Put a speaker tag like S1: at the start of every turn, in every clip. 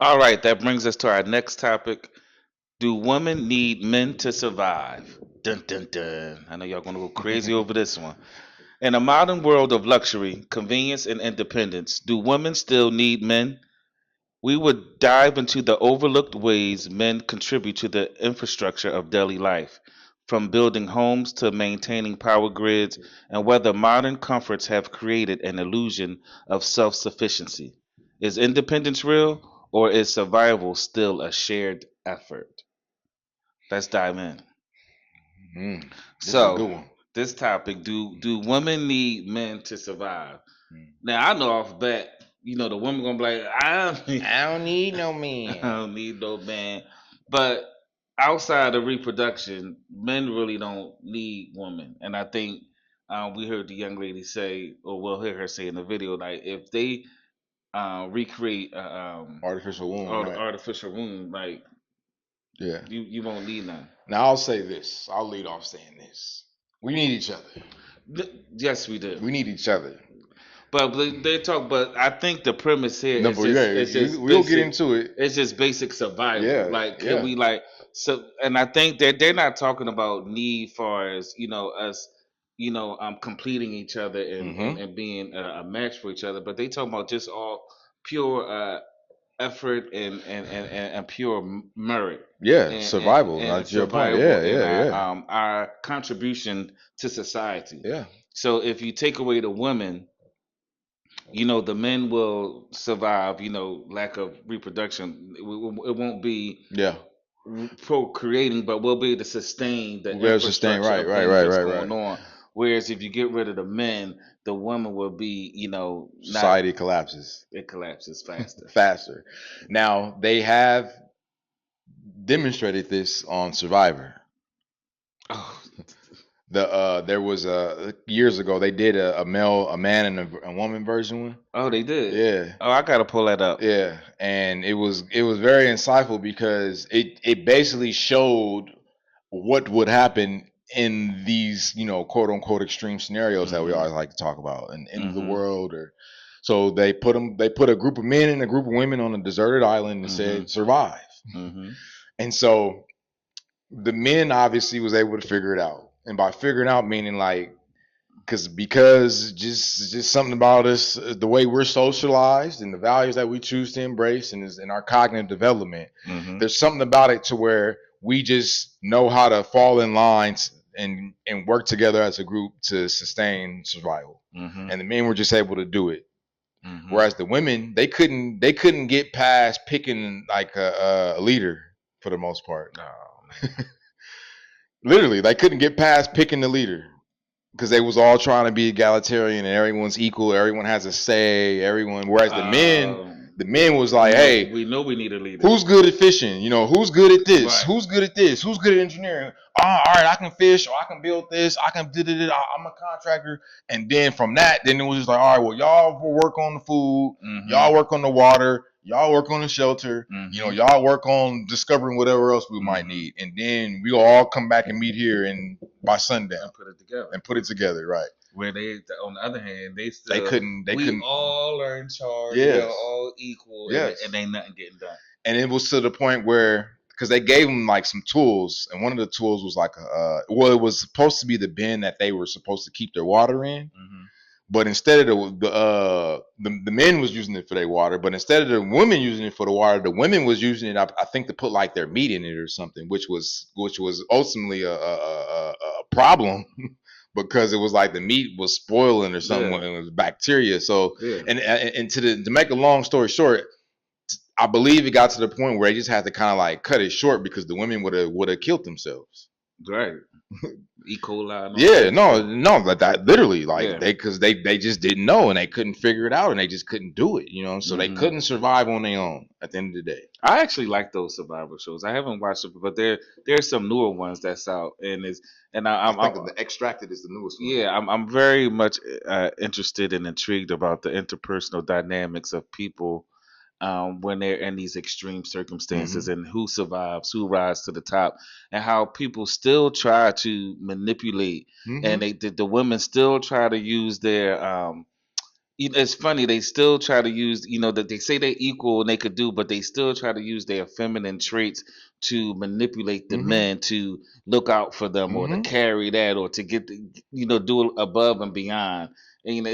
S1: All right, that brings us to our next topic. Do women need men to survive? Dun dun dun. I know y'all gonna go crazy over this one. In a modern world of luxury, convenience, and independence, do women still need men? We would dive into the overlooked ways men contribute to the infrastructure of daily life, from building homes to maintaining power grids, and whether modern comforts have created an illusion of self sufficiency. Is independence real, or is survival still a shared effort? Let's dive in.
S2: This is a good
S1: So,
S2: one.
S1: this topic, do women need men to survive? Now I know off bat, the woman gonna be like,
S2: I don't need no
S1: I
S2: man.
S1: don't need no man. But outside of reproduction, men really don't need women. And I think we heard the young lady say, or we'll hear her say in the video, like if they recreate
S2: Artificial womb, right?
S1: artificial womb, like
S2: Yeah.
S1: you won't need none.
S2: Now I'll say this. I'll lead off saying this. We need each other.
S1: Yes, we do.
S2: We need each other.
S1: But they talk. But I think the premise here
S2: No,
S1: is
S2: but
S1: just
S2: yeah,
S1: it's just
S2: we'll get
S1: basic.
S2: into it.
S1: It's just basic survival.
S2: Yeah,
S1: Like, can
S2: yeah.
S1: we like so? And I think that they're not talking about need far as us, completing each other and
S2: Mm-hmm.
S1: and being a match for each other. But they talking about just all pure effort and pure merit
S2: Yeah, survival.
S1: and
S2: That's your point.
S1: survival
S2: Yeah,
S1: and
S2: yeah, yeah,
S1: our contribution to society.
S2: yeah.
S1: So if you take away the women, the men will survive, lack of reproduction. It won't be
S2: Yeah.
S1: procreating, but we'll be able to sustain the
S2: We'll be able to sustain.
S1: infrastructure
S2: Right,
S1: of
S2: right,
S1: things
S2: right,
S1: that's
S2: right,
S1: going
S2: right.
S1: on. Whereas if you get rid of the men, the woman will be, not,
S2: Society collapses
S1: it collapses faster.
S2: faster. Now they have demonstrated this on Survivor.
S1: Oh,
S2: There was a years ago they did a man and a woman version one.
S1: oh, they did.
S2: Yeah,
S1: Oh, I gotta pull that up.
S2: yeah, and it was very insightful because it basically showed what would happen in these quote unquote extreme scenarios that we
S1: Mhm.
S2: always like to talk about and end of the
S1: Mhm.
S2: world or so they put a group of men and a group of women on a deserted island and said
S1: Mhm.
S2: survive.
S1: Mhm.
S2: And so the men obviously was able to figure it out, and by figuring out meaning like because just something about us, the way we're socialized and the values that we choose to embrace and is in our cognitive development,
S1: Mhm.
S2: there's something about it to where we just know how to fall in lines and work together as a group to sustain survival.
S1: Mhm.
S2: And the men were just able to do it,
S1: Mhm.
S2: whereas the women they couldn't get past picking like a leader for the most part.
S1: Oh man.
S2: Literally, they couldn't get past picking the leader because they was all trying to be egalitarian and everyone's equal, everyone has a say, everyone. Whereas the men was like, hey,
S1: We need a leader.
S2: who's good at fishing? Who's good at this?
S1: Right.
S2: Who's good at this? Who's good at engineering? All right, I can fish, or I can build this. I can do it. I'm a contractor. And then from that, then it was just like, all right, well, y'all will work on the food, y'all
S1: Mhm.
S2: work on the water, y'all work on the shelter.
S1: Mhm.
S2: Y'all work on discovering whatever else we might
S1: Mhm.
S2: need, and then we'll all come back and meet here and by sundown
S1: And put it together.
S2: and put it together. Right?
S1: Where they, on the other hand, they
S2: They
S1: still,
S2: couldn't. They
S1: we
S2: couldn't.
S1: all are in charge. We are
S2: Yes.
S1: all equal, and
S2: Yes.
S1: ain't nothing getting done.
S2: And it was to the point where because they gave them like some tools, and one of the tools was like well, it was supposed to be the bin that they were supposed to keep their water in,
S1: Mhm.
S2: but instead of the men was using it for their water, but instead of the women using it for the water, the women was using it, I think, to put like their meat in it or something, which was ultimately a problem. Because it was like the meat was spoiling or something,
S1: Yeah.
S2: and it was bacteria. So,
S1: Yeah.
S2: and to make a long story short, I believe it got to the point where they just had to kind of like cut it short because the women would have killed themselves.
S1: Right. E. coli and all
S2: Yeah,
S1: that
S2: no,
S1: stuff.
S2: no, that literally like
S1: Yeah.
S2: they just didn't know and they couldn't figure it out and they just couldn't do it, so they
S1: Mhm.
S2: couldn't survive on their own at the end of the day.
S1: I actually like those survival shows. I haven't watched it, but there's some newer ones that's out, and it's and
S2: I
S1: I'm
S2: think the Extracted is the newest one.
S1: yeah, I'm very much interested and intrigued about the interpersonal dynamics of people when they're in these extreme circumstances
S2: Hmm.
S1: and who survives, who rises to the top, and how people still try to manipulate, and
S2: Hmm.
S1: the women still try to use their it's funny they still try to use that they say they're equal and they could do, but they still try to use their feminine traits to manipulate the
S2: Mm-hmm.
S1: men to look out for them or to
S2: Mm-hmm.
S1: carry that or to get do above and beyond. And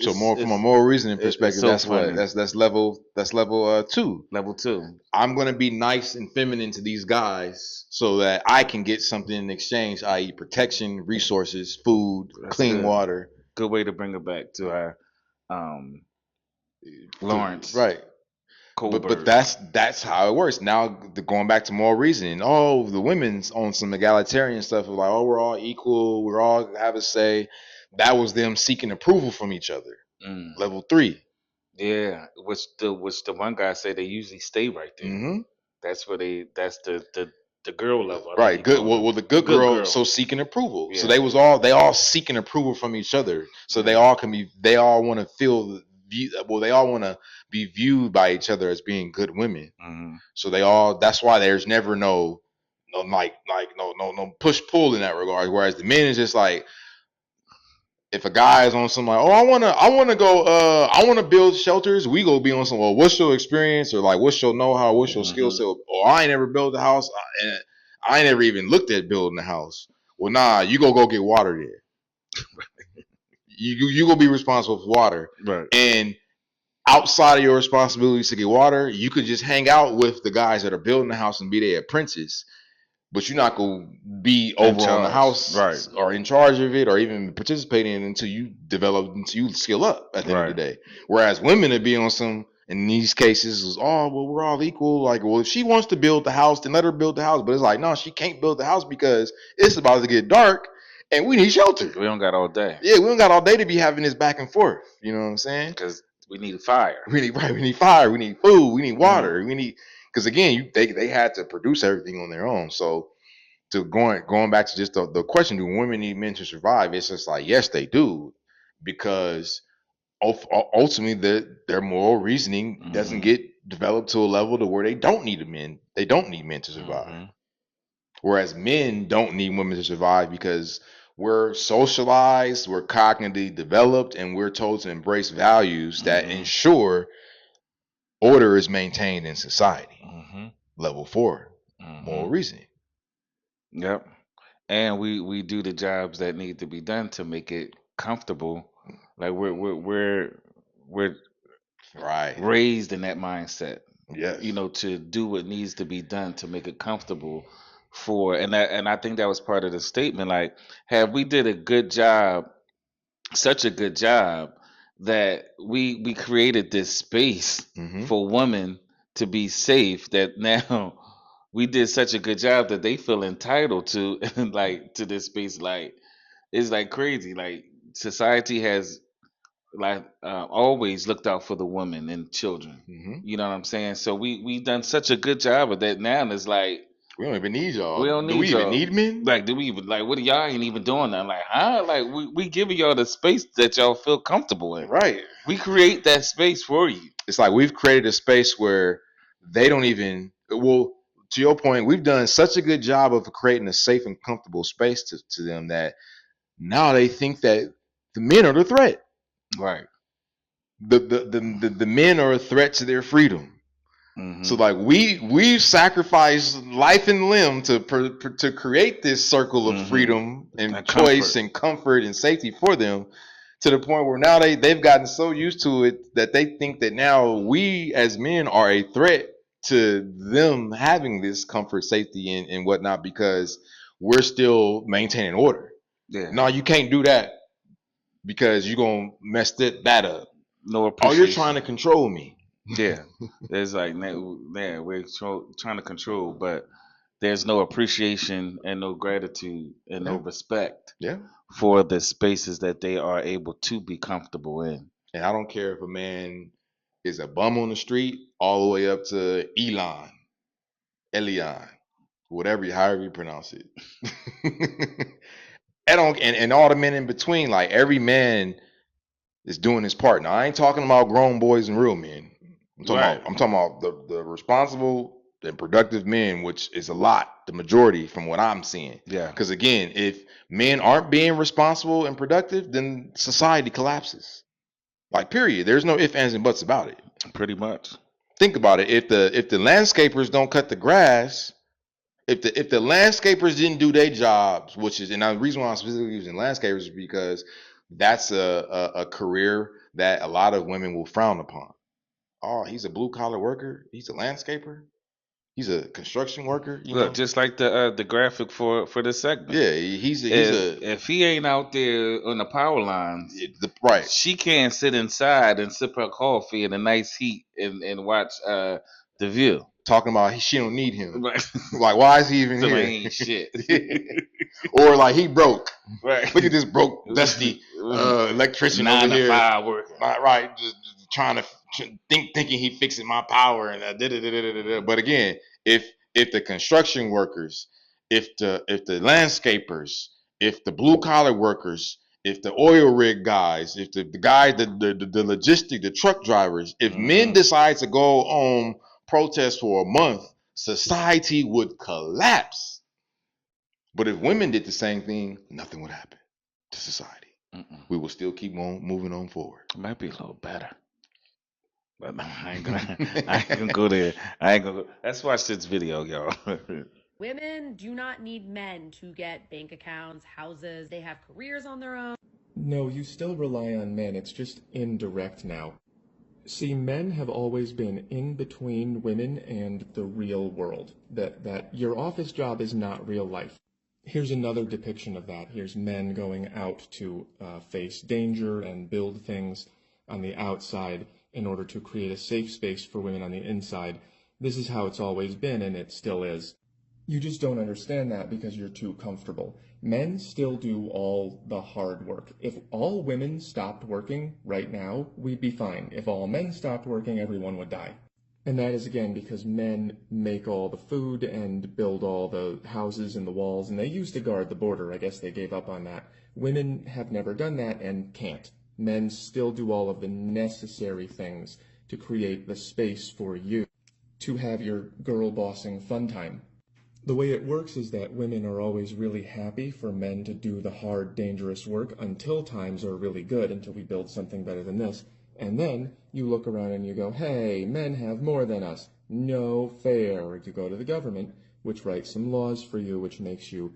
S2: So more from a moral reasoning
S1: it's
S2: perspective,
S1: so
S2: that's what
S1: funny.
S2: that's level 2.
S1: Level two.
S2: I'm gonna be nice and feminine to these guys so that I can get something in exchange, i.e., protection, resources, food,
S1: That's
S2: clean
S1: good.
S2: water.
S1: Good way to bring it back to our Lawrence
S2: Right. But
S1: Colbert.
S2: that's how it works. Now going back to moral reasoning. Oh, the women's on some egalitarian stuff of like, oh, we're all equal, we're all have a say. That was them seeking approval from each other.
S1: Mm.
S2: Level 3.
S1: Yeah, which the one guy said they usually stay right there.
S2: Mm-hmm.
S1: That's where that's the girl level. I think
S2: Right.
S1: he
S2: Good.
S1: called
S2: Well,
S1: it
S2: the
S1: the
S2: good
S1: good
S2: girl
S1: girl.
S2: so seeking approval. So
S1: Yeah,
S2: they all seeking approval from each other. So
S1: yeah.
S2: they all want to feel they all want to be viewed by each other as being good women.
S1: Hmm.
S2: So that's why there's never no no push pull in that regard. Whereas the men is just like, if a guy is on some like, oh, I wanna build shelters, we go be on some, well, what's your experience, or like what's your know-how, what's your skill
S1: Hmm.
S2: set, or I ain't never built a house, and I ain't never even looked at building a house. Well, nah, you go get water there. You go be responsible for water.
S1: Right.
S2: And outside of your responsibilities to get water, you could just hang out with the guys that are building the house and be their apprentice, but you're not going to be
S1: In
S2: over on the
S1: charge. Right.
S2: house or in charge of it or even participating in it until you skill up at the end of the
S1: Right.
S2: day. Whereas women would be on some, in these cases, is, oh, well, we're all equal. Like, well, if she wants to build the house, then let her build the house. But it's like, no, she can't build the house because it's about to get dark and we need shelter.
S1: We don't got all day
S2: Yeah, we don't got all day to be having this back and forth. You know what I'm saying?
S1: because we need fire.
S2: We need fire, we need food, we need
S1: Hmm.
S2: water, we need, because again, they had to produce everything on their own. So to going back to just the question, do women need men to survive? It's just like, yes, they do, because ultimately their moral reasoning doesn't
S1: Hmm.
S2: get developed to a level to where they don't need men to survive.
S1: Hmm.
S2: Whereas men don't need women to survive because we're socialized, we're cognitively developed, and we're told to embrace values that
S1: Hmm.
S2: ensure order is maintained in society.
S1: Hmm.
S2: Level 4, moral
S1: Hmm.
S2: reasoning.
S1: Yep. And we do the jobs that need to be done to make it comfortable. Like we're
S2: Right.
S1: raised in that mindset,
S2: Yes.
S1: to do what needs to be done to make it comfortable for, and I think that was part of the statement. Like, have we did a good job, such a good job that we created this space
S2: Mm-hmm.
S1: for women to be safe that now we did such a good job that they feel entitled to like to this space. Like, it's like crazy. Like, society has like always looked out for the women and children.
S2: Mm-hmm.
S1: You know what I'm saying? So we done such a good job of that. Now it's like
S2: We don't even need
S1: we
S2: y'all.
S1: don't
S2: Do we
S1: need
S2: even
S1: y'all.
S2: need men?
S1: Like, do we even like what, y'all ain't even doing that? Like, huh? Like, we giving y'all the space that y'all feel comfortable in.
S2: Right.
S1: We create that space for you.
S2: It's like we've created a space where they don't even. Well, to your point, we've done such a good job of creating a safe and comfortable space to them that now they think that the men are the threat.
S1: Right.
S2: The men are a threat to their freedom. So
S1: Mm-hmm.
S2: like we've sacrificed life and limb to create this circle of
S1: Mm-hmm.
S2: freedom and
S1: And
S2: choice
S1: comfort.
S2: and comfort and safety for them, to the point where now they've gotten so used to it that they think that now we as men are a threat to them having this comfort, safety, and whatnot, because we're still maintaining order.
S1: Yeah.
S2: No, you can't do that because you're gonna mess that up.
S1: No
S2: Oh, you're trying
S1: appreciation.
S2: to control me.
S1: Yeah. There's like, yeah, we're trying to control, but there's no appreciation and no gratitude and no
S2: Yeah,
S1: respect
S2: yeah.
S1: for the spaces that they are able to be comfortable in.
S2: And I don't care if a man is a bum on the street all the way up to Elion, whatever, however you pronounce it. And all the men in between, like every man is doing his part. Now I ain't talking about grown boys and real men.
S1: Right.
S2: I'm talking about the responsible and productive men, which is a lot, the majority from what I'm seeing.
S1: Yeah.
S2: Because again, if men aren't being responsible and productive, then society collapses. Like, period. There's no ifs, ands, and buts about it.
S1: Pretty much.
S2: Think about it. If the landscapers don't cut the grass, if the landscapers didn't do their jobs, which is, and the reason why I'm specifically using landscapers is because that's a career that a lot of women will frown upon. Oh, he's a blue collar worker. He's a landscaper. He's a construction worker.
S1: Look, just like the graphic for this segment.
S2: Yeah, he's
S1: If he ain't out there on the power lines,
S2: right.
S1: she can't sit inside and sip her coffee in a nice heat and watch the view.
S2: Talking about she don't need him.
S1: Right.
S2: Like, why is he even
S1: So
S2: here?
S1: ain't shit.
S2: Or like, he broke.
S1: Right.
S2: Look at this broke, dusty electrician over here. 9 to 5 working. Right, just trying to thinking he fixing my power and But again, if the construction workers, if the landscapers, if the blue collar workers, if the oil rig guys, if the guys, the logistic, the truck drivers, if men decide to go on protest for a month, society would collapse. But if women did the same thing, nothing would happen to society. We will still keep on moving on forward.
S1: It might be a little better. But I ain't gonna go there. I ain't gonna go. Let's watch this video, y'all.
S3: Women do not need men to get bank accounts, houses. They have careers on their own.
S4: No, you still rely on men. It's just indirect now. See, men have always been in between women and the real world. That your office job is not real life. Here's another depiction of that. Here's men going out to face danger and build things on the outside in order to create a safe space for women on the inside. This is how it's always been, and it still is. You just don't understand that because you're too comfortable. Men still do all the hard work. If all women stopped working right now, we'd be fine. If all men stopped working, everyone would die. And that is, again, because men make all the food and build all the houses and the walls, and they used to guard the border. I guess they gave up on that. Women have never done that and can't. Men still do all of the necessary things to create the space for you to have your girl bossing fun time. The way it works is that women are always really happy for men to do the hard, dangerous work until times are really good, until we build something better than this. And then you look around and you go, hey, men have more than us. No fair. You go to the government, which writes some laws for you, which makes you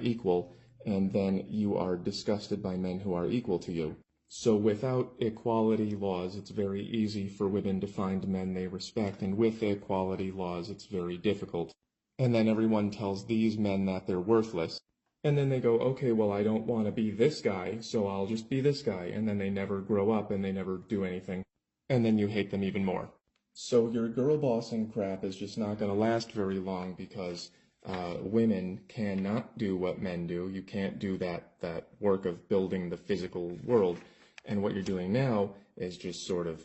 S4: equal, and then you are disgusted by men who are equal to you. So without equality laws, it's very easy for women to find men they respect, and with equality laws, it's very difficult. And then everyone tells these men that they're worthless. And then they go, okay, well, I don't want to be this guy, so I'll just be this guy. And then they never grow up and they never do anything. And then you hate them even more. So your girl bossing crap is just not going to last very long because women cannot do what men do. You can't do that work of building the physical world. And what you're doing now is just sort of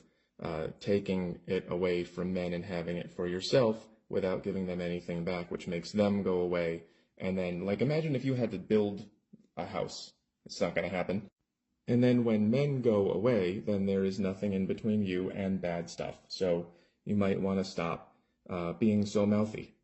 S4: taking it away from men and having it for yourself without giving them anything back, which makes them go away. And then, like, imagine if you had to build a house. It's not going to happen. And then when men go away, then there is nothing in between you and bad stuff. So you might want to stop being so mouthy.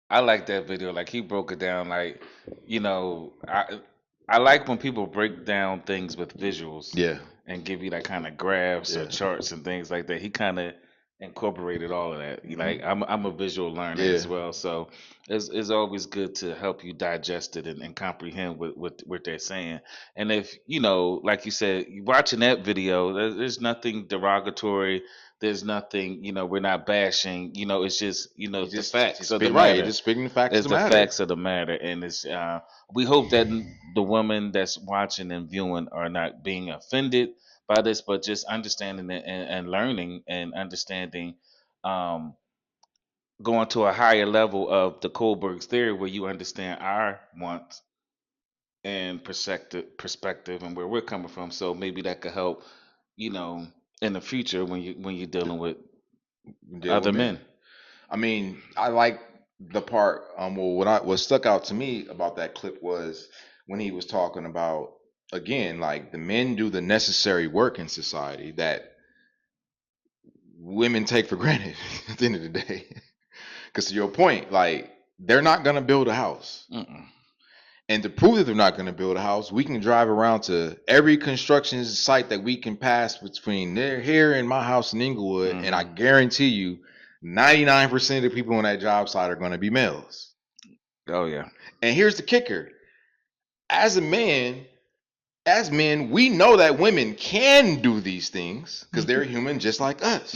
S1: I like that video. Like, he broke it down. Like, I like when people break down things with visuals.
S2: Yeah.
S1: And give you that kind of graphs or charts and things like that. He kind of incorporated all of that. Like, I'm a visual learner as well, so it's always good to help you digest it and comprehend what they're saying. And if like you said, watching that video, there's nothing derogatory. There's nothing, we're not bashing. It's just, the facts of the matter.
S2: Right, just speaking the facts
S1: It's
S2: of the
S1: the
S2: matter.
S1: facts of the matter, and it's we hope that the women that's watching and viewing are not being offended by this, but just understanding it and learning and understanding, going to a higher level of the Kohlberg's theory, where you understand our wants and perspective and where we're coming from. So maybe that could help, in the future when you're dealing with other men.
S2: I mean, I like the part. What stuck out to me about that clip was when he was talking about, again, like, the men do the necessary work in society that women take for granted at the end of the day. Because to your point, like, they're not gonna build a house. And to prove that they're not going to build a house, we can drive around to every construction site that we can pass between there, here, and my house in Inglewood, and I guarantee you, 99% of the people on that job site are going to be males.
S1: Oh yeah.
S2: And here's the kicker: as men, we know that women can do these things because they're human just like us,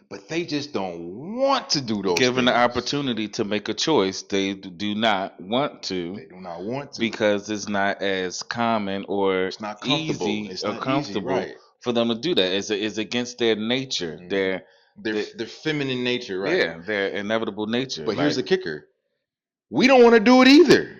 S2: but they just don't want to do those
S1: Given
S2: things.
S1: the opportunity to make a choice, they do not want to.
S2: They do not want to
S1: because it's not as common or
S2: it's not comfortable.
S1: easy
S2: It's
S1: or
S2: not
S1: comfortable
S2: easy, right?
S1: for them to do that. It's against their nature, their
S2: feminine nature, right?
S1: Yeah, their inevitable nature.
S2: But here's the kicker: we don't want to do it either.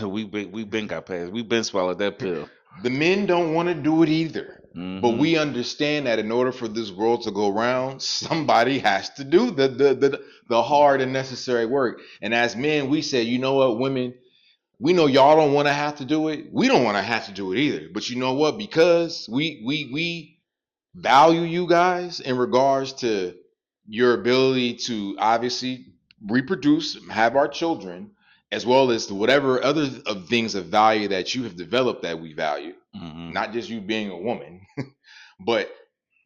S1: we been got past. We been swallowed that pill.
S2: The men don't want to do it either. But we understand that in order for this world to go round, somebody has to do the hard and necessary work. And as men, we say, you know what, women, we know y'all don't want to have to do it. We don't want to have to do it either. But you know what? Because we value you guys in regards to your ability to obviously reproduce, have our children, as well as whatever other of things of value that you have developed that we value. Not just you being a woman, but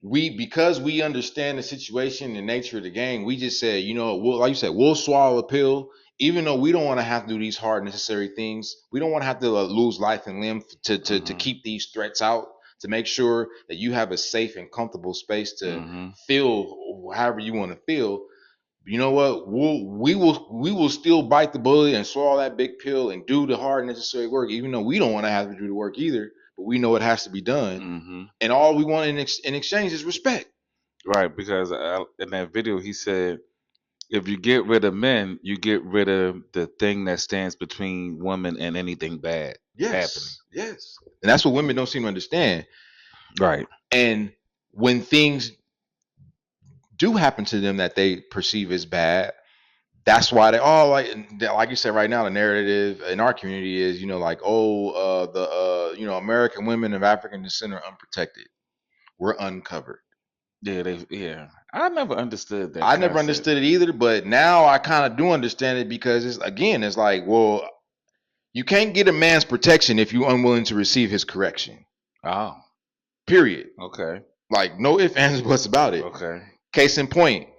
S2: because we understand the situation and nature of the game, we just said, you know, like you said, we'll swallow a pill, even though we don't want to have to do these hard necessary things. We don't want to have to lose life and limb to keep these threats out, to make sure that you have a safe and comfortable space to feel however you want to feel. You know what? We will still bite the bullet and swallow that big pill and do the hard necessary work, even though we don't want to have to do the work either. But we know it has to be done, and all we want in exchange is respect.
S1: Right, because in that video he said, if you get rid of men, you get rid of the thing that stands between women and anything bad happening.
S2: Yes, and that's what women don't seem to understand.
S1: Right.
S2: And when things do happen to them that they perceive as bad, that's why they all like you said right now, the narrative in our community is, you know, like, American women of African descent are unprotected. We're uncovered.
S1: Yeah. I never understood that.
S2: I never understood it either, but now I kind of do understand it, because it's like, well, you can't get a man's protection if you're unwilling to receive his correction.
S1: Oh.
S2: Period.
S1: Okay.
S2: Like, no ifs, ands, or buts about it.
S1: Okay.
S2: Case in point,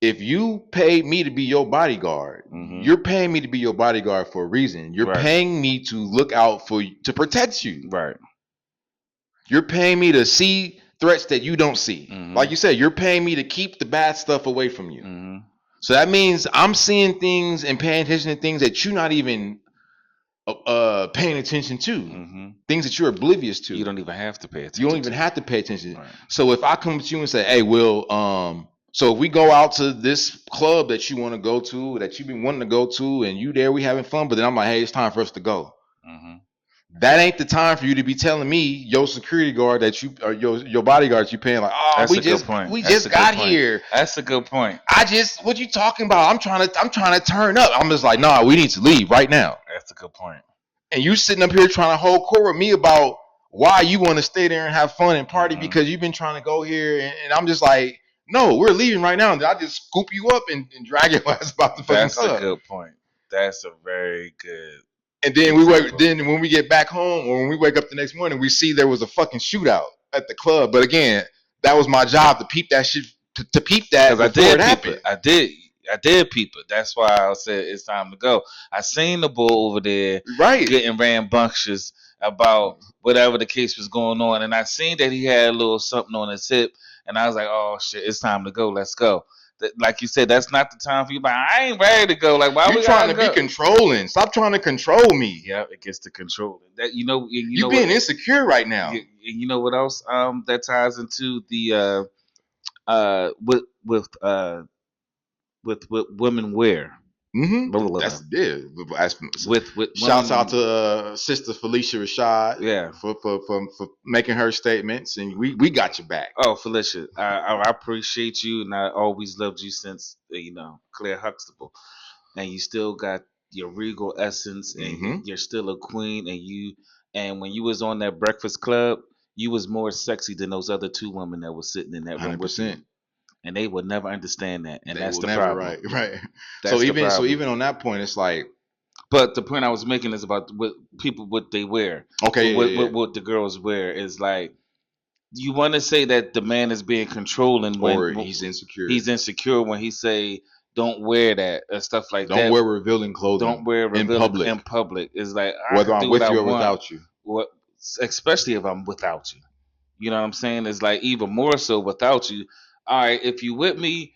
S2: if you pay me to be your bodyguard, you're paying me to be your bodyguard for a reason. You're paying me to look out for you, to protect you.
S1: Right.
S2: You're paying me to see threats that you don't see. Like you said, you're paying me to keep the bad stuff away from you. So that means I'm seeing things and paying attention to things that you're not even paying attention to. Things that you're oblivious to.
S1: You don't even have to pay attention.
S2: You don't even have to pay attention. Right. So if I come to you and say, hey, Will, so if we go out to this club that you want to go to, that you've been wanting to go to, and you there, we having fun, but then I'm like, hey, it's time for us to go. That ain't the time for you to be telling me, your security guard that you, or your bodyguard that you paying, like, oh, we just got here.
S1: That's a good point.
S2: What you talking about? I'm trying to turn up. I'm just like, nah, we need to leave right now.
S1: That's a good point.
S2: And you sitting up here trying to hold court with me about why you want to stay there and have fun and party because you've been trying to go here, and I'm just like, no, we're leaving right now. And I just scoop you up and drag your ass about the fucking club.
S1: That's a good point. That's a very good.
S2: And then we wake. Then when we get back home, or when we wake up the next morning, we see there was a fucking shootout at the club. But again, that was my job to peep that shit. To peep that before it happened.
S1: I did peep it. That's why I said it's time to go. I seen the bull over there, getting rambunctious about whatever the case was going on, and I seen that he had a little something on his hip, and I was like, oh shit, it's time to go. Let's go. Like you said, that's not the time for you. But I ain't ready to go. Like, why we
S2: trying to be controlling? Stop trying to control me.
S1: Yeah, it gets to controlling. That you
S2: know being insecure right now.
S1: You know what else? That ties into the with women wear.
S2: That's with shouts out to Sister Felicia Rashad, for making her statements, and we got your back.
S1: Oh, Felicia, I appreciate you, and I always loved you since Claire Huxtable, and you still got your regal essence, and you're still a queen, and when you was on that Breakfast Club, you was more sexy than those other two women that were sitting in that room 100%. With you. And they would never understand that, and that's the problem.
S2: Right. So even on that point, it's like,
S1: But the point I was making is about what they wear.
S2: Okay, yeah.
S1: What the girls wear is like, you want to say that the man is being controlling
S2: Or
S1: when
S2: he's insecure.
S1: he's insecure when he say don't wear that and stuff like
S2: Don't
S1: that.
S2: wear revealing clothing.
S1: Don't wear
S2: in public.
S1: In public. It's like, I
S2: Whether
S1: can
S2: I'm
S1: do
S2: with
S1: what I
S2: you or
S1: want,
S2: without you.
S1: what, especially if I'm without you. You know what I'm saying? It's like even more so without you. All right, if you with me,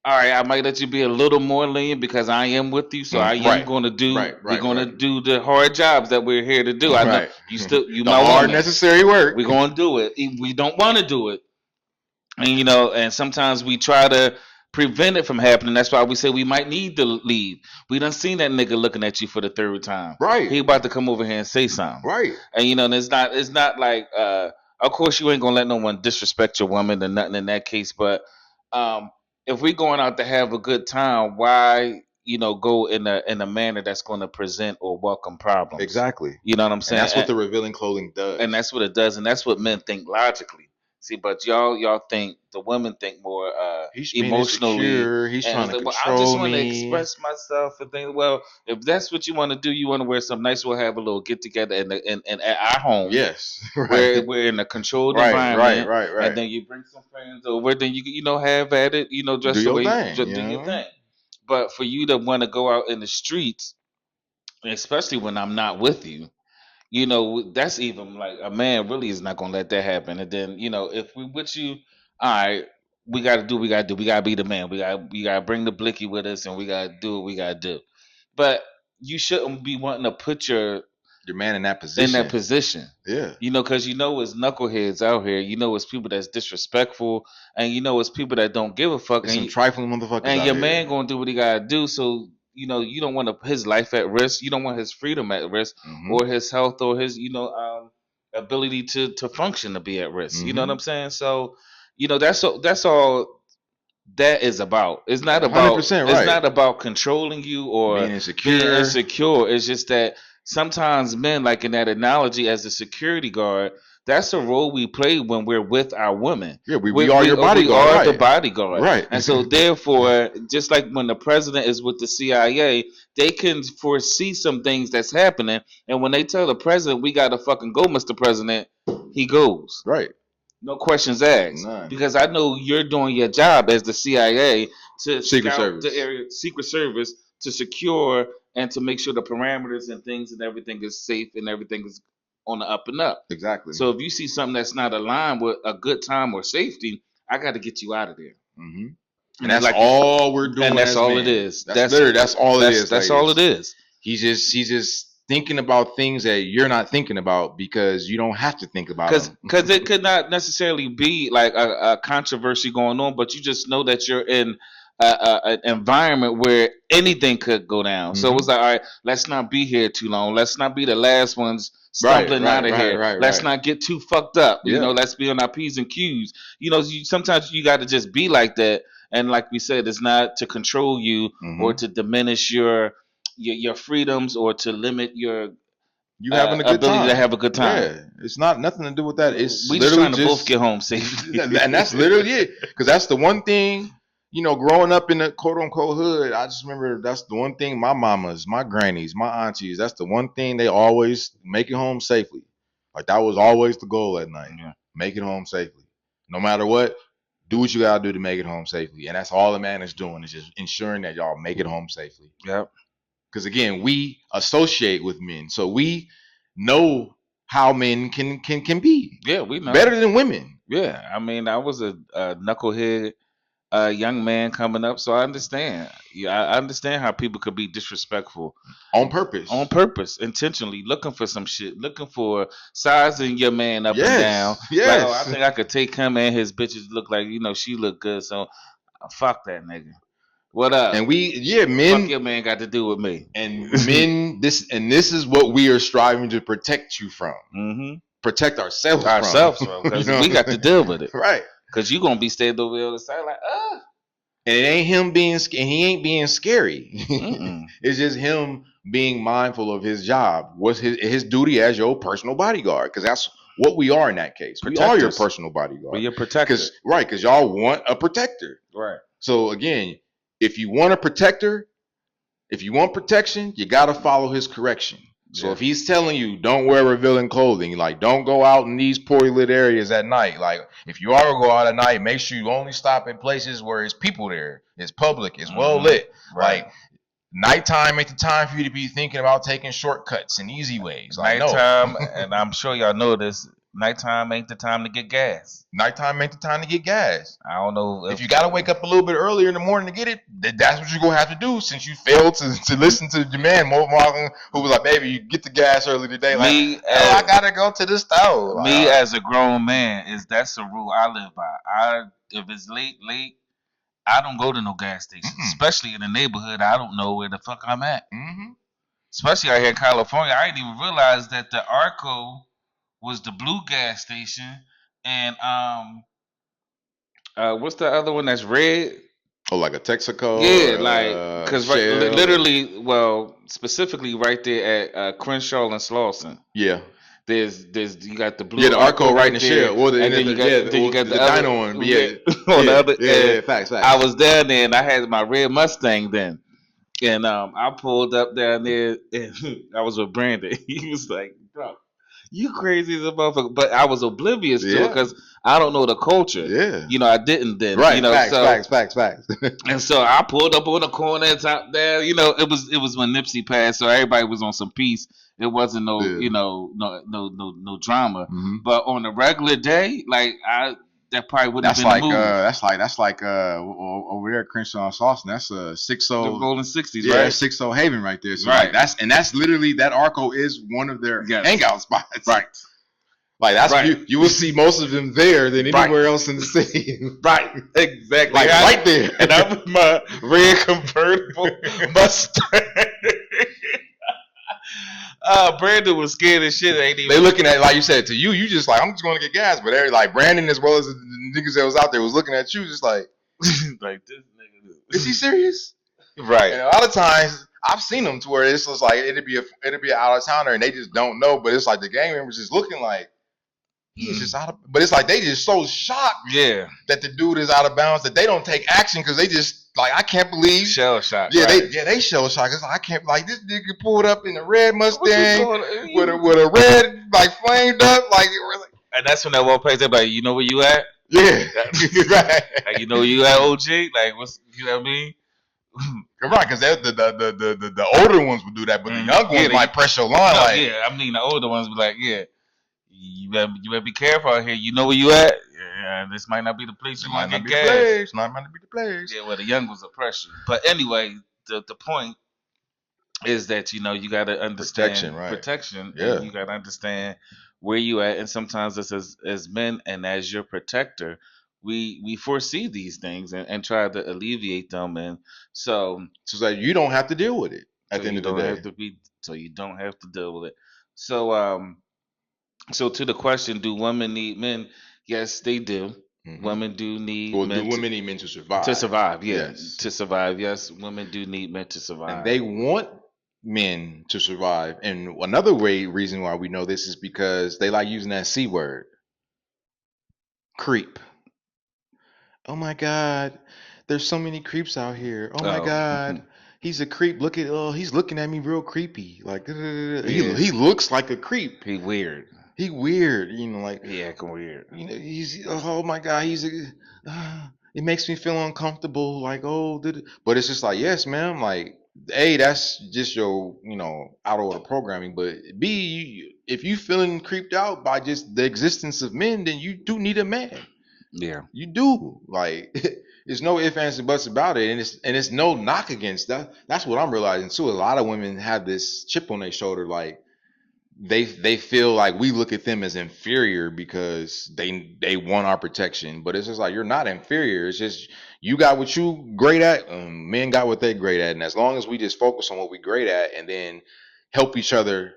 S1: all right, I might let you be a little more lenient because I am with you. So I am
S2: Right.
S1: going to do.
S2: Right.
S1: We're going to
S2: Right.
S1: do the hard jobs that we're here to do. I know
S2: Right.
S1: you
S2: The
S1: my
S2: hard
S1: woman.
S2: necessary work.
S1: We're going to do it. If we don't want to do it, and you know, and sometimes we try to prevent it from happening. That's why we say we might need to leave. We done seen that nigga looking at you for the third time.
S2: Right.
S1: He about to come over here and say something.
S2: Right.
S1: And you know, and it's not like of course you ain't gonna let no one disrespect your woman or nothing in that case, but if we going out to have a good time, why go in a manner that's going to present or welcome problems?
S2: Exactly.
S1: You know what I'm
S2: And
S1: saying?
S2: that's what the revealing clothing does.
S1: And that's what it does, and that's what men think logically. See, but y'all think the women think more
S2: He's being
S1: emotionally.
S2: insecure. He's
S1: And
S2: trying
S1: it's
S2: to
S1: like, well, I just
S2: control
S1: want to
S2: me.
S1: express myself and think. Well, if that's what you want to do, you want to wear something nice. We'll have a little get together in at our home.
S2: Yes. Right.
S1: Where we're in a controlled
S2: Right.
S1: environment,
S2: Right.
S1: and then you bring some friends over. Then you have at it. Just
S2: Do
S1: the
S2: your
S1: way
S2: thing,
S1: do
S2: you
S1: your
S2: know?
S1: thing. But for you to want to go out in the streets, especially when I'm not with you, that's even like a man really is not gonna let that happen. And then if we with you, all right, we gotta do what we gotta do. We gotta be the man. We gotta bring the blicky with us, and we gotta do what we gotta do. But you shouldn't be wanting to put your
S2: man in that position. Yeah.
S1: Because it's knuckleheads out here. It's people that's disrespectful, and it's people that don't give a fuck.
S2: There's
S1: And
S2: some trifling motherfuckers
S1: and
S2: out
S1: your
S2: here.
S1: man gonna do what he gotta do. So you don't want his life at risk. You don't want his freedom at risk, or his health, or his ability to function to be at risk. You know what I'm saying? So that's all that is about. It's not about
S2: 100%
S1: it's
S2: right.
S1: not about controlling you or
S2: Being insecure.
S1: It's just that sometimes men, like in that analogy as a security guard, that's a role we play when we're with our women.
S2: Yeah, we are your bodyguard.
S1: We are
S2: right.
S1: the bodyguard.
S2: Right.
S1: And so therefore, just like when the president is with the CIA, they can foresee some things that's happening. And when they tell the president, we gotta fucking go, Mr. President, he goes.
S2: Right.
S1: No questions asked.
S2: None.
S1: Because I know you're doing your job as the CIA to
S2: Secret
S1: scout
S2: Service.
S1: the area, Secret Service, to secure and to make sure the parameters and things and everything is safe and everything is on the up and up.
S2: Exactly.
S1: So if you see something that's not aligned with a good time or safety, I got to get you out of there.
S2: And that's all we're doing.
S1: And that's
S2: as
S1: all
S2: men.
S1: it is.
S2: That's all it is.
S1: That's all it is.
S2: He's just thinking about things that you're not thinking about because you don't have to think about them.
S1: Because it could not necessarily be like a controversy going on, but you just know that you're in an environment where anything could go down. So it's like, all right, let's not be here too long. Let's not be the last ones stumbling out of here. Let's not get too fucked up. Let's be on our P's and Q's. Sometimes you got to just be like that. And like we said, it's not to control you or to diminish your freedoms or to limit your
S2: having a good
S1: ability
S2: time.
S1: To have a good time.
S2: Yeah, it's nothing to do with that. It's
S1: we
S2: literally
S1: just trying to both get home safely,
S2: and that's literally it. Because that's the one thing, growing up in the quote unquote hood. I just remember that's the one thing my mamas, my grannies, my aunties. That's the one thing they always make it home safely. Like that was always the goal at night. Yeah. Make it home safely, no matter what. Do what you gotta do to make it home safely, and that's all the man is doing is just ensuring that y'all make it home safely.
S1: Yep.
S2: Because again, we associate with men, so we know how men can be.
S1: Yeah, we know
S2: better than women.
S1: Yeah, I mean, I was a knucklehead young man coming up, so I understand. Yeah, I understand how people could be disrespectful
S2: on purpose,
S1: intentionally, looking for some shit, looking for sizing your man up and down.
S2: Yes,
S1: like, I think I could take him and his bitches look like she look good, so fuck that nigga. What up?
S2: And men.
S1: Fuck your man got to do with me.
S2: And men, this is what we are striving to protect you from. Protect ourselves
S1: from, because we got to deal with it,
S2: right?
S1: Because you gonna be standing over the other side like,
S2: and it ain't him being, and he ain't being scary. It's just him being mindful of his job. What's his duty as your personal bodyguard? Because that's what we are in that case. Protectors. We are your personal bodyguard.
S1: We're your protector.
S2: Because y'all want a protector.
S1: Right.
S2: So again, if you want a protector, If you want protection, you got to follow his correction. So if he's telling you don't wear revealing clothing, like don't go out in these poorly lit areas at night, like if you are to go out at night, make sure you only stop in places where it's people there, it's public, it's well lit.
S1: Right.
S2: Like nighttime ain't the time for you to be thinking about taking shortcuts and easy ways. Like
S1: Nighttime,
S2: no.
S1: and I'm sure y'all know this. Nighttime ain't the time to get gas.
S2: Nighttime ain't the time to get gas.
S1: I don't know
S2: if you got to wake up a little bit earlier in the morning to get it, that's what you're going to have to do since you failed to listen to your man, Morgan, who was like, baby, you get the gas early today. Like, I got to go to the store.
S1: Me as a grown man, that's a rule I live by. If it's late, I don't go to no gas station, especially in the neighborhood. I don't know where the fuck I'm at. Especially out here in California. I didn't even realize that the Arco was the blue gas station, and what's the other one that's red?
S2: Oh, like a Texaco?
S1: Yeah, like because literally, well, specifically right there at Crenshaw and Slauson.
S2: Yeah.
S1: There's you got the blue.
S2: Yeah, the Arco right in the shell. Well,
S1: and then you got the
S2: Dino one. Yeah,
S1: on the other.
S2: Yeah, facts.
S1: I was down there and I had my red Mustang then, and I pulled up down there and I was with Brandon. He was like, "Bro, you crazy as a motherfucker," but I was oblivious to it because I don't know the culture.
S2: Yeah,
S1: you know, I didn't then.
S2: Right,
S1: you know,
S2: facts.
S1: And so I pulled up on the corner and top there. You know, it was when Nipsey passed, so everybody was on some peace. It wasn't no, you know, no drama. But on a regular day, like that probably would have been the move.
S2: That's like over there at Crenshaw and Slauson. That's a 60
S1: Rolling 60s,
S2: yeah,
S1: right?
S2: 60 Haven right there. So
S1: right.
S2: Like that's literally that Arco is one of their hangout spots.
S1: Right.
S2: Like that's you will see most of them there than anywhere else in the city.
S1: Right, exactly.
S2: Like right there.
S1: And that was my red convertible Mustang. Brandon was scared as shit. Ain't even.
S2: They looking at, like you said, to you just like, I'm just going to get gas. But they're like Brandon, as well as the niggas that was out there, was looking at you just like,
S1: like this nigga.
S2: Is he serious?
S1: Right.
S2: And a lot of times I've seen them to where it's just like it'd be an out of towner and they just don't know. But it's like the gang members just looking like he's just out of. But it's like they just so shocked.
S1: Yeah.
S2: That the dude is out of bounds that they don't take action because they just. Like I can't believe
S1: shell shock.
S2: Yeah,
S1: right.
S2: they shell shock. It's like, I can't like this nigga pulled up in a red Mustang with a red like flamed up like.
S1: And that's when that one place they're like, you know where you at?
S2: Yeah, right.
S1: Like, you know where you at, OG? Like what's you know what I mean?
S2: Right, because the older ones would do that, but the young ones might press your line.
S1: No,
S2: like,
S1: yeah, I mean the older ones be like, yeah, you better be careful out here. You know where you at? Yeah, this might not be the place you want to get gas.
S2: Might not be the place.
S1: Yeah, well, the young was a pressure. But anyway, the point is that you know you got to understand protection.
S2: Yeah,
S1: and you got to understand where you at, and sometimes us as men and as your protector, we foresee these things and try to alleviate them, and so
S2: that you don't have to deal with it at the end of the day.
S1: So you don't have to deal with it. So to the question, do women need men? Yes, they do. Women do need men.
S2: Do women need men to survive?
S1: To survive, yes. To survive, yes. Women do need men to survive.
S2: And they want men to survive. And another reason why we know this is because they like using that C word. Creep. Oh my God. There's so many creeps out here. Oh my God. He's a creep. Look at he's looking at me real creepy. Like he looks like a creep.
S1: He weird.
S2: He weird, you know, like
S1: he acting weird.
S2: You know, he's oh my God, it makes me feel uncomfortable. Like but it's just like yes, ma'am. Like A, that's just your out order programming. But B, if you feeling creeped out by just the existence of men, then you do need a man.
S1: Yeah,
S2: you do. Like there's no ifs, ands, and buts about it, and it's no knock against that. That's what I'm realizing too. A lot of women have this chip on their shoulder, like. They feel like we look at them as inferior because they want our protection, but it's just like you're not inferior. It's just you got what you great at, men got what they great at, and as long as we just focus on what we great at and then help each other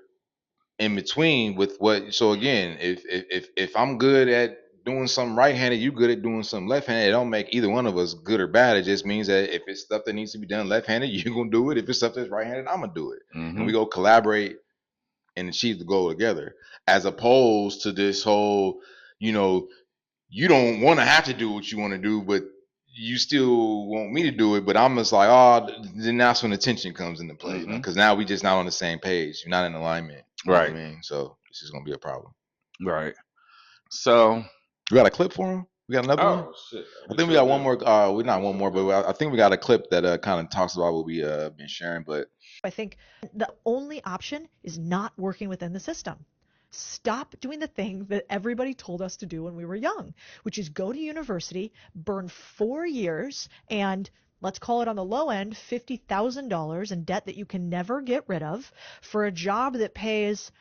S2: in between with what. So again, if I'm good at doing something right-handed, you good at doing something left-handed. It don't make either one of us good or bad. It just means that if it's stuff that needs to be done left-handed, you're gonna do it. If it's stuff that's right-handed, I'm gonna do it, and we go collaborate and achieve the goal together, as opposed to this whole, you don't want to have to do what you want to do, but you still want me to do it, but I'm just like, oh, then that's when the tension comes into play, you know, because now we just not on the same page. You're not in alignment. You know what I mean? So this is gonna be a problem.
S1: Right. So,
S2: We got a clip for him. We got another one.
S1: Shit.
S2: I think we got one more. We're not one more, but I think we got a clip that kind of talks about what we been sharing. But
S5: I think the only option is not working within the system. Stop doing the thing that everybody told us to do when we were young, which is go to university, burn 4 years, and let's call it on the low end $50,000 in debt that you can never get rid of for a job that pays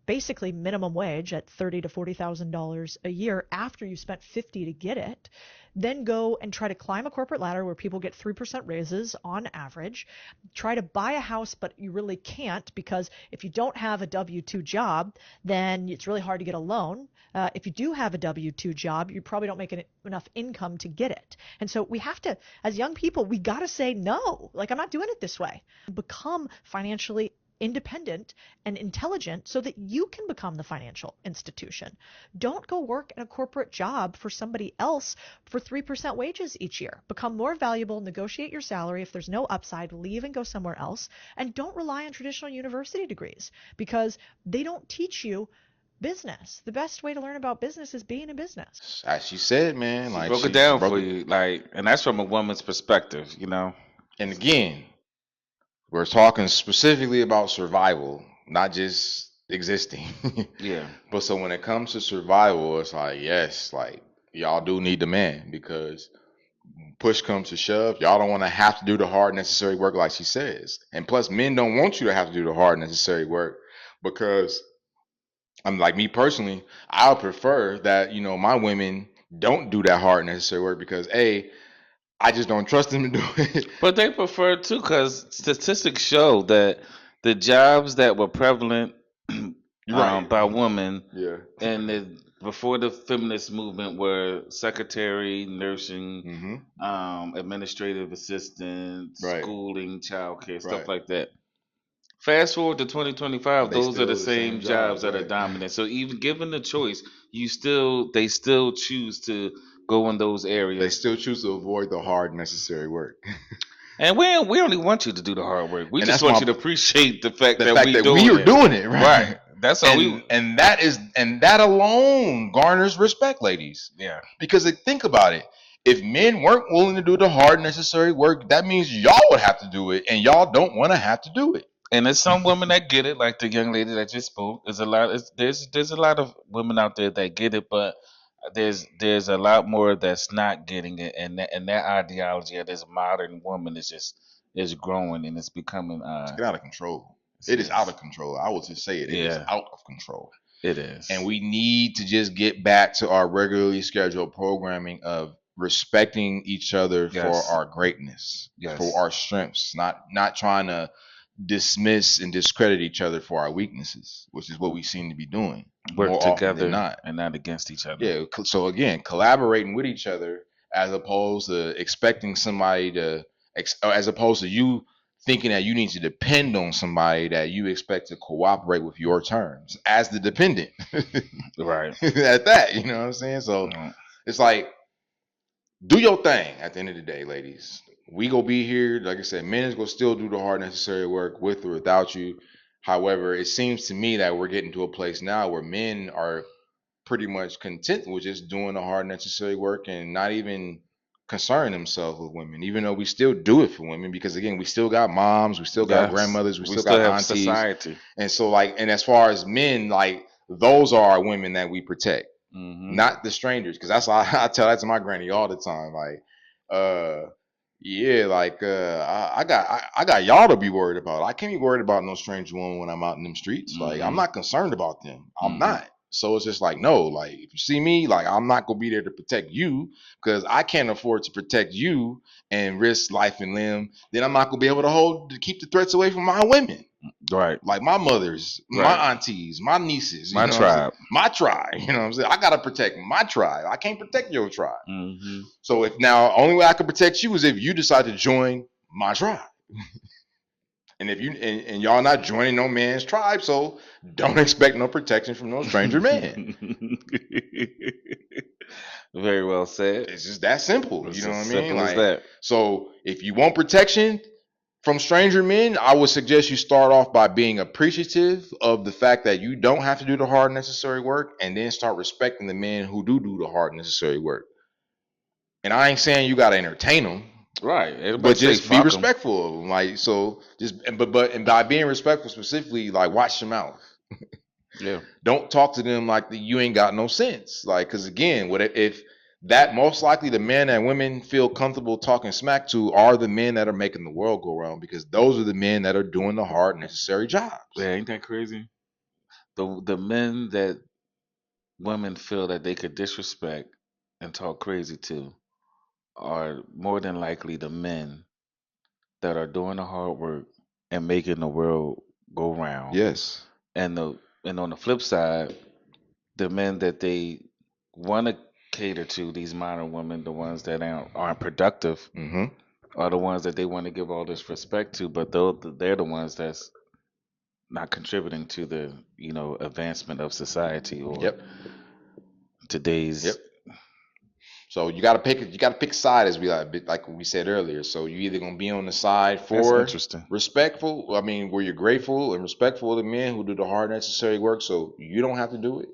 S5: basically minimum wage at $30,000 to $40,000 a year after you spent $50,000 to get it. Then go and try to climb a corporate ladder where people get 3% raises on average. Try to buy a house, but you really can't, because if you don't have a W-2 job, then it's really hard to get a loan. If you do have a W-2 job, you probably don't make enough income to get it. And so we have to, as young people, we got to say no. Like, I'm not doing it this way. Become financially independent and intelligent so that you can become the financial institution. Don't go work in a corporate job for somebody else for 3% wages each year. Become more valuable, negotiate your salary. If there's no upside, leave and go somewhere else. And don't rely on traditional university degrees, because they don't teach you business. The best way to learn about business is being in business.
S2: as she said, man, like
S1: broke it down for you, like, and that's from a woman's perspective, you know.
S2: And again, we're talking specifically about survival, not just existing.
S1: Yeah.
S2: But so when it comes to survival, it's like, yes, like y'all do need the man, because push comes to shove, y'all don't want to have to do the hard necessary work like she says. And plus, men don't want you to have to do the hard necessary work, because I'm like, me personally, I would prefer that, you know, my women don't do that hard necessary work, because I just don't trust them to do it.
S1: But they prefer to, because statistics show that the jobs that were prevalent
S2: Right.
S1: by women
S2: Yeah.
S1: and before the feminist movement were secretary, nursing, administrative assistant,
S2: Right.
S1: schooling, childcare, stuff
S2: Right.
S1: like that. Fast forward to 2025,
S2: They
S1: those are the
S2: still the
S1: same
S2: same
S1: jobs
S2: jobs,
S1: that are
S2: right.
S1: dominant. So even given the choice, they still choose to go in those
S2: They
S1: areas.
S2: still choose to avoid the hard necessary work.
S1: And we only want you to do the hard work. We
S2: And
S1: just
S2: that's
S1: want
S2: my-
S1: you to appreciate the fact
S2: The
S1: that
S2: fact
S1: we
S2: that
S1: doing
S2: we are
S1: it.
S2: doing it, right?
S1: Right. That's all we.
S2: And that alone garners respect, ladies.
S1: Yeah.
S2: Because think about it. If men weren't willing to do the hard necessary work, that means y'all would have to do it, and y'all don't want to have to do it.
S1: And there's some women that get it, like the young lady that just spoke. There's a lot. There's a lot of women out there that get it, but there's a lot more that's not getting it, and that ideology of this modern woman is growing, and it's becoming
S2: It's out of control. It is out of control. I will just say it. It is out of control.
S1: It is.
S2: And we need to just get back to our regularly scheduled programming of respecting each other for our greatness, for our strengths, not trying to dismiss and discredit each other for our weaknesses, which is what we seem to be doing.
S1: Work
S2: more
S1: together
S2: often than not.
S1: and not against each other.
S2: Yeah. So again, collaborating with each other, as opposed to expecting somebody to, as opposed to you thinking that you need to depend on somebody that you expect to cooperate with your terms as the dependent.
S1: Right.
S2: At that, you know what I'm saying? So it's like, do your thing at the end of the day, ladies. We go be here. Like I said, men is going to still do the hard necessary work with or without you. However, it seems to me that we're getting to a place now where men are pretty much content with just doing the hard necessary work and not even concerning themselves with women, even though we still do it for women, because again, we still got moms, we still got grandmothers, we still got
S1: have
S2: aunties.
S1: Society.
S2: And so like, and as far as men, like those are our women that we protect. Not the strangers, because that's why I tell that to my granny all the time. Like, yeah, like I got y'all to be worried about. I can't be worried about no stranger woman when I'm out in them streets. Like, I'm not concerned about them. I'm not. So it's just like, no, like if you see me, like I'm not gonna be there to protect you, because I can't afford to protect you and risk life and limb. Then I'm not gonna be able to keep the threats away from my women.
S1: Right.
S2: Like my mothers, my aunties, my nieces,
S1: my tribe.
S2: My tribe. You know what I'm saying? I gotta protect my tribe. I can't protect your tribe. So if now only way I can protect you is if you decide to join my tribe. And if you and y'all not joining no man's tribe, so don't expect no protection from no stranger man.
S1: Very well said.
S2: It's just that simple.
S1: It's
S2: You know what
S1: as
S2: I mean?
S1: simple as
S2: Like,
S1: that.
S2: so if you want protection from stranger men, I would suggest you start off by being appreciative of the fact that you don't have to do the hard necessary work, and then start respecting the men who do the hard necessary work. And I ain't saying you got to entertain them,
S1: Right. Everybody
S2: but
S1: say
S2: just be
S1: fuck them.
S2: respectful of them. Like, so just, and by being respectful specifically, like, watch your mouth.
S1: Yeah.
S2: Don't talk to them like you ain't got no sense. Like, because again, what if that most likely the men that women feel comfortable talking smack to are the men that are making the world go round, because those are the men that are doing the hard necessary jobs.
S1: Yeah, ain't that crazy? The men that women feel that they could disrespect and talk crazy to are more than likely the men that are doing the hard work and making the world go round.
S2: Yes.
S1: And on the flip side, the men that they want to cater to, these modern women, the ones that aren't productive,
S2: Mm-hmm.
S1: are the ones that they want to give all this respect to, but they're the ones that's not contributing to the advancement of society or
S2: Yep.
S1: today's.
S2: Yep. So you gotta pick a side, as like we said earlier. So you either gonna be on the side
S1: That's
S2: for
S1: interesting.
S2: respectful. I mean, where you're grateful and respectful of the men who do the hard necessary work, so you don't have to do it,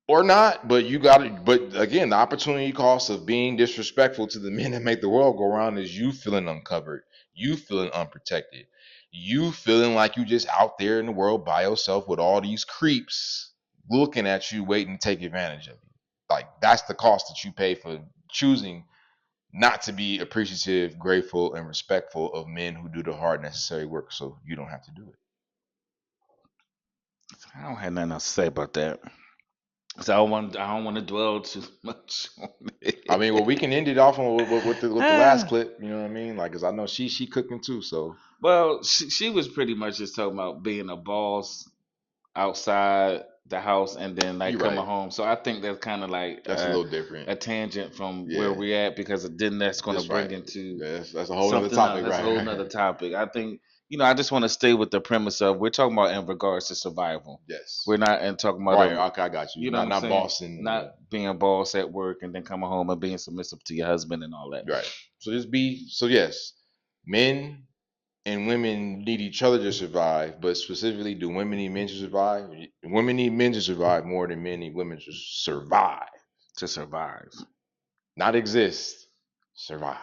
S2: or not. But you got to. But again, the opportunity cost of being disrespectful to the men that make the world go round is you feeling uncovered, you feeling unprotected, you feeling like you just out there in the world by yourself with all these creeps looking at you, waiting to take advantage of you. Like, that's the cost that you pay for choosing not to be appreciative, grateful, and respectful of men who do the hard necessary work, so you don't have to do it.
S1: I don't have nothing else to say about that. So I don't want to dwell too much on
S2: I mean, well, we
S1: it.
S2: can end it off on with the last clip. You know what I mean? Like, cause I know she cooking too. So
S1: Well, she was pretty much just talking about being a boss outside the house and then like
S2: you're
S1: coming
S2: right.
S1: home. So I think that's kind of like
S2: That's a little different.
S1: a tangent from where
S2: Yeah,
S1: we're at, because then that's going to
S2: that's
S1: bring
S2: right.
S1: into
S2: That's a whole nother
S1: something else.
S2: topic,
S1: That's a
S2: right?
S1: whole
S2: Right.
S1: nother
S2: Right.
S1: topic. I think I just want to stay with the premise of we're talking about in regards to survival.
S2: Yes.
S1: We're not and talking about
S2: Right. Okay, I got you.
S1: you know what I'm
S2: Not
S1: saying,
S2: bossing.
S1: not being a boss at work and then coming home and being submissive to your husband and all that.
S2: Right. So just be. So yes, men and women need each other to survive, but specifically, do women need men to survive? Women need men to survive more than men need women to survive.
S1: To survive.
S2: Not exist. Survive.